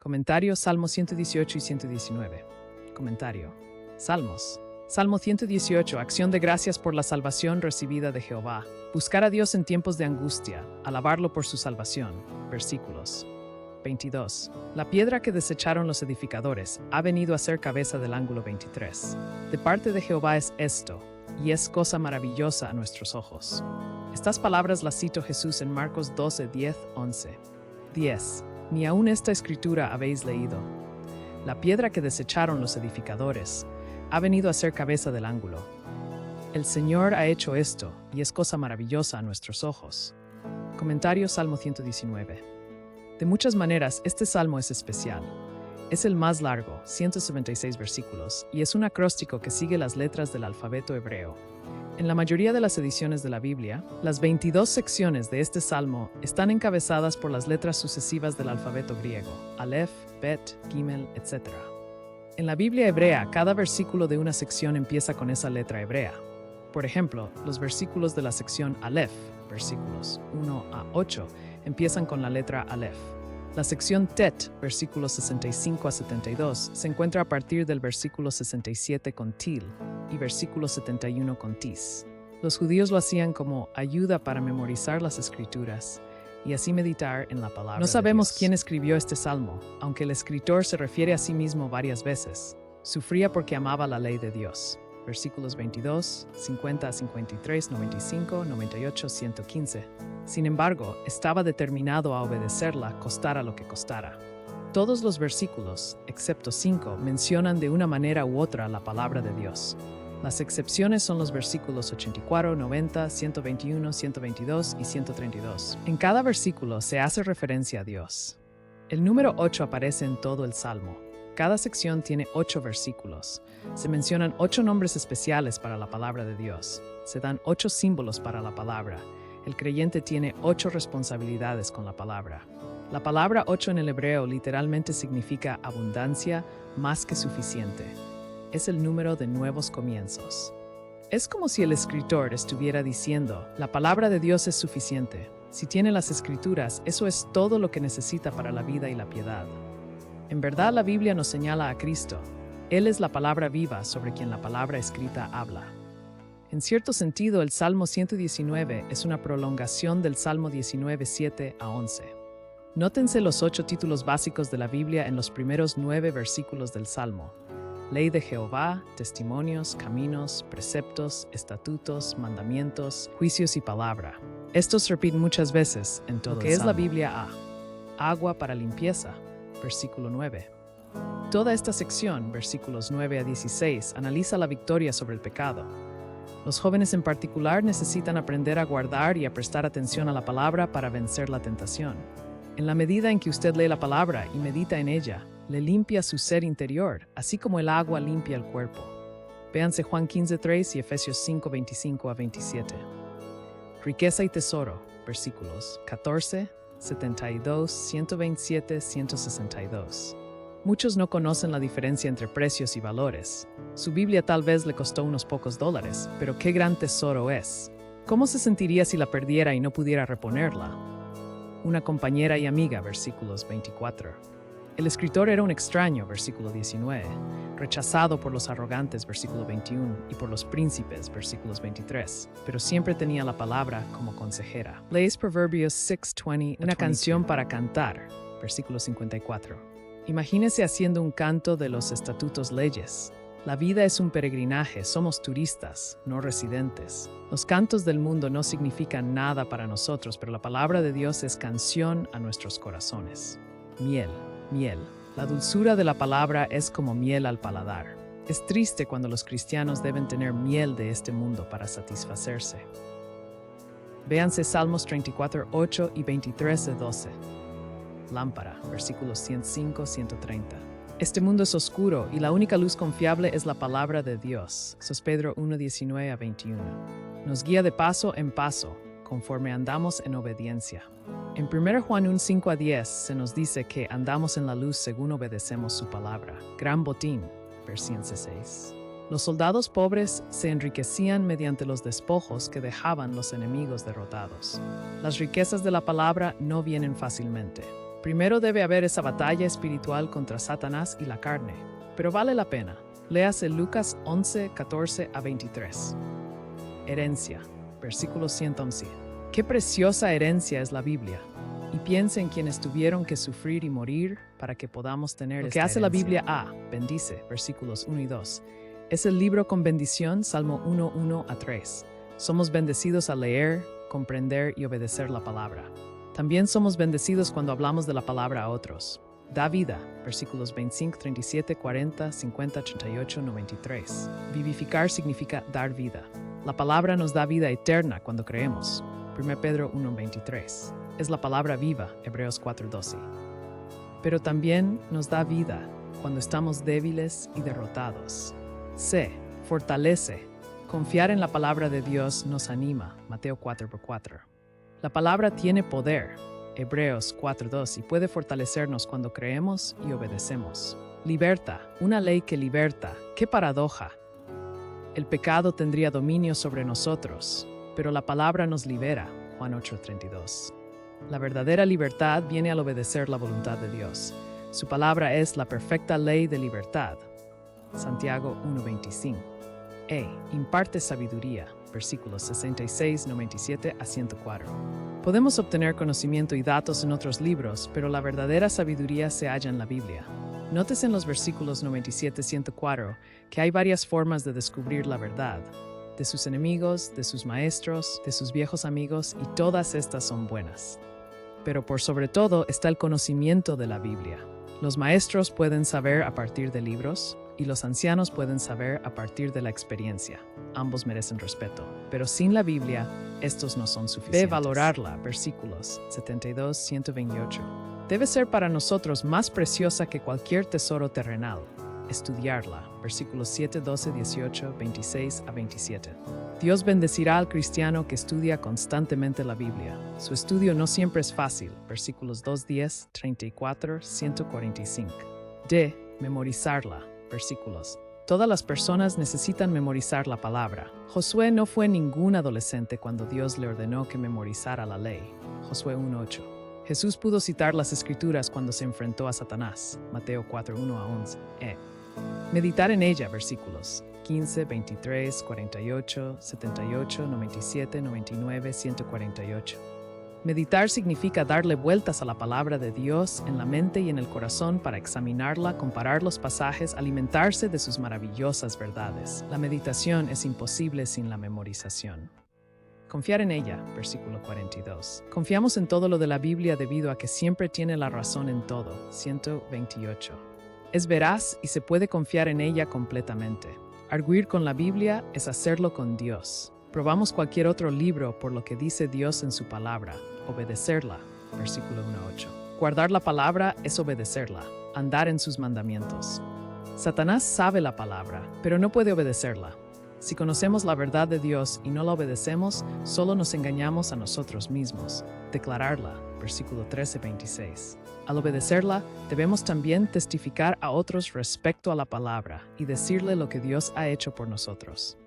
Comentario, Salmo 118 y 119. Comentario. Salmos. Salmo 118, acción de gracias por la salvación recibida de Jehová. Buscar a Dios en tiempos de angustia, alabarlo por su salvación. Versículos. 22. La piedra que desecharon los edificadores ha venido a ser cabeza del ángulo 23. De parte de Jehová es esto, y es cosa maravillosa a nuestros ojos. Estas palabras las citó Jesús en Marcos 12, 10, 11. 10. Ni aun esta escritura habéis leído. La piedra que desecharon los edificadores ha venido a ser cabeza del ángulo. El Señor ha hecho esto, y es cosa maravillosa a nuestros ojos. Comentario, Salmo 119. De muchas maneras, este salmo es especial. Es el más largo, 176 versículos, y es un acróstico que sigue las letras del alfabeto hebreo. En la mayoría de las ediciones de la Biblia, las 22 secciones de este salmo están encabezadas por las letras sucesivas del alfabeto griego, Aleph, Bet, Gimel, etc. En la Biblia hebrea, cada versículo de una sección empieza con esa letra hebrea. Por ejemplo, los versículos de la sección Aleph, versículos 1 a 8, empiezan con la letra Aleph. La sección Tet, versículos 65 a 72, se encuentra a partir del versículo 67 con Til y versículo 71 con Tis. Los judíos lo hacían como ayuda para memorizar las escrituras y así meditar en la palabra. No sabemos quién escribió este salmo, aunque el escritor se refiere a sí mismo varias veces. Sufría porque amaba la ley de Dios. Versículos 22, 50 a 53, 95, 98, 115. Sin embargo, estaba determinado a obedecerla, costara lo que costara. Todos los versículos, excepto 5, mencionan de una manera u otra la palabra de Dios. Las excepciones son los versículos 84, 90, 121, 122 y 132. En cada versículo se hace referencia a Dios. El número 8 aparece en todo el Salmo. Cada sección tiene 8 versículos. Se mencionan 8 nombres especiales para la palabra de Dios. Se dan 8 símbolos para la palabra. El creyente tiene 8 responsabilidades con la palabra. La palabra 8 en el hebreo literalmente significa abundancia, más que suficiente. Es el número de nuevos comienzos. Es como si el escritor estuviera diciendo, la palabra de Dios es suficiente. Si tiene las escrituras, eso es todo lo que necesita para la vida y la piedad. En verdad, la Biblia nos señala a Cristo. Él es la palabra viva sobre quien la palabra escrita habla. En cierto sentido, el Salmo 119 es una prolongación del Salmo 19, 7 a 11. Nótense los 8 títulos básicos de la Biblia en los primeros 9 versículos del Salmo. Ley de Jehová, testimonios, caminos, preceptos, estatutos, mandamientos, juicios y palabra. Estos se repiten muchas veces en todo el Salmo. ¿Qué es la Biblia A? Agua para limpieza. Versículo 9. Toda esta sección, versículos 9 a 16, analiza la victoria sobre el pecado. Los jóvenes en particular necesitan aprender a guardar y a prestar atención a la palabra para vencer la tentación. En la medida en que usted lee la palabra y medita en ella, le limpia su ser interior, así como el agua limpia el cuerpo. Véanse Juan 15:3 y Efesios 5:25 a 27. Riqueza y tesoro, versículos 14, 72, 127, 162. Muchos no conocen la diferencia entre precios y valores. Su Biblia tal vez le costó unos pocos dólares, pero qué gran tesoro es. ¿Cómo se sentiría si la perdiera y no pudiera reponerla? Una compañera y amiga, versículos 24. El escritor era un extraño, versículo 19, rechazado por los arrogantes, versículo 21, y por los príncipes, versículos 23, pero siempre tenía la palabra como consejera. Lees Proverbios 6:20, una canción para cantar, versículo 54. Imagínese haciendo un canto de los estatutos leyes. La vida es un peregrinaje, somos turistas, no residentes. Los cantos del mundo no significan nada para nosotros, pero la palabra de Dios es canción a nuestros corazones. Miel. Miel. La dulzura de la palabra es como miel al paladar. Es triste cuando los cristianos deben tener miel de este mundo para satisfacerse. Véanse Salmos 34, 8 y 23, 12. Lámpara, versículos 105, 130. Este mundo es oscuro y la única luz confiable es la palabra de Dios. Sos Pedro 1, 19 a 21. Nos guía de paso en paso, conforme andamos en obediencia. En 1 Juan 1, 5 a 10 se nos dice que andamos en la luz según obedecemos su palabra. Gran botín, versículo 6. Los soldados pobres se enriquecían mediante los despojos que dejaban los enemigos derrotados. Las riquezas de la palabra no vienen fácilmente. Primero debe haber esa batalla espiritual contra Satanás y la carne, pero vale la pena. Léase Lucas 11, 14 a 23. Herencia, versículo 111. Qué preciosa herencia es la Biblia. Y piense en quienes tuvieron que sufrir y morir para que podamos tener lo que hace la Biblia bendice, versículos 1 y 2. Es el libro con bendición, Salmo 1, 1 a 3. Somos bendecidos al leer, comprender y obedecer la palabra. También somos bendecidos cuando hablamos de la palabra a otros. Da vida, versículos 25, 37, 40, 50, 88, 93. Vivificar significa dar vida. La palabra nos da vida eterna cuando creemos. 1 Pedro 1, 23. Es la palabra viva, Hebreos 4, 12. Pero también nos da vida cuando estamos débiles y derrotados. Fortalece. Confiar en la palabra de Dios nos anima, Mateo 4:4. La palabra tiene poder, Hebreos 4:2, y puede fortalecernos cuando creemos y obedecemos. Liberta, una ley que liberta. ¡Qué paradoja! El pecado tendría dominio sobre nosotros, pero la palabra nos libera, Juan 8:32. La verdadera libertad viene al obedecer la voluntad de Dios. Su palabra es la perfecta ley de libertad, Santiago 1:25. Imparte sabiduría, versículos 66, 97 a 104. Podemos obtener conocimiento y datos en otros libros, pero la verdadera sabiduría se halla en la Biblia. Nótese en los versículos 97 y 104 que hay varias formas de descubrir la verdad, de sus enemigos, de sus maestros, de sus viejos amigos, y todas estas son buenas. Pero por sobre todo está el conocimiento de la Biblia. Los maestros pueden saber a partir de libros, y los ancianos pueden saber a partir de la experiencia. Ambos merecen respeto. Pero sin la Biblia, estos no son suficientes. Debe valorarla, versículos 72, 128. Debe ser para nosotros más preciosa que cualquier tesoro terrenal. Estudiarla, versículos 7, 12, 18, 26 a 27. Dios bendecirá al cristiano que estudia constantemente la Biblia. Su estudio no siempre es fácil, versículos 2, 10, 34, 145. Memorizarla, versículos. Todas las personas necesitan memorizar la palabra. Josué no fue ningún adolescente cuando Dios le ordenó que memorizara la ley. Josué 1:8. Jesús pudo citar las Escrituras cuando se enfrentó a Satanás. Mateo 4:1 a 11. Meditar en ella, versículos 15, 23, 48, 78, 97, 99, 148. Meditar significa darle vueltas a la palabra de Dios en la mente y en el corazón para examinarla, comparar los pasajes, alimentarse de sus maravillosas verdades. La meditación es imposible sin la memorización. Confiar en ella, versículo 42. Confiamos en todo lo de la Biblia debido a que siempre tiene la razón en todo, 128. Es veraz y se puede confiar en ella completamente. Arguir con la Biblia es hacerlo con Dios. Probamos cualquier otro libro por lo que dice Dios en su palabra. Obedecerla, versículo 1:8. Guardar la palabra es obedecerla, andar en sus mandamientos. Satanás sabe la palabra, pero no puede obedecerla. Si conocemos la verdad de Dios y no la obedecemos, solo nos engañamos a nosotros mismos. Declararla, versículo 13-26. Al obedecerla, debemos también testificar a otros respecto a la palabra y decirle lo que Dios ha hecho por nosotros.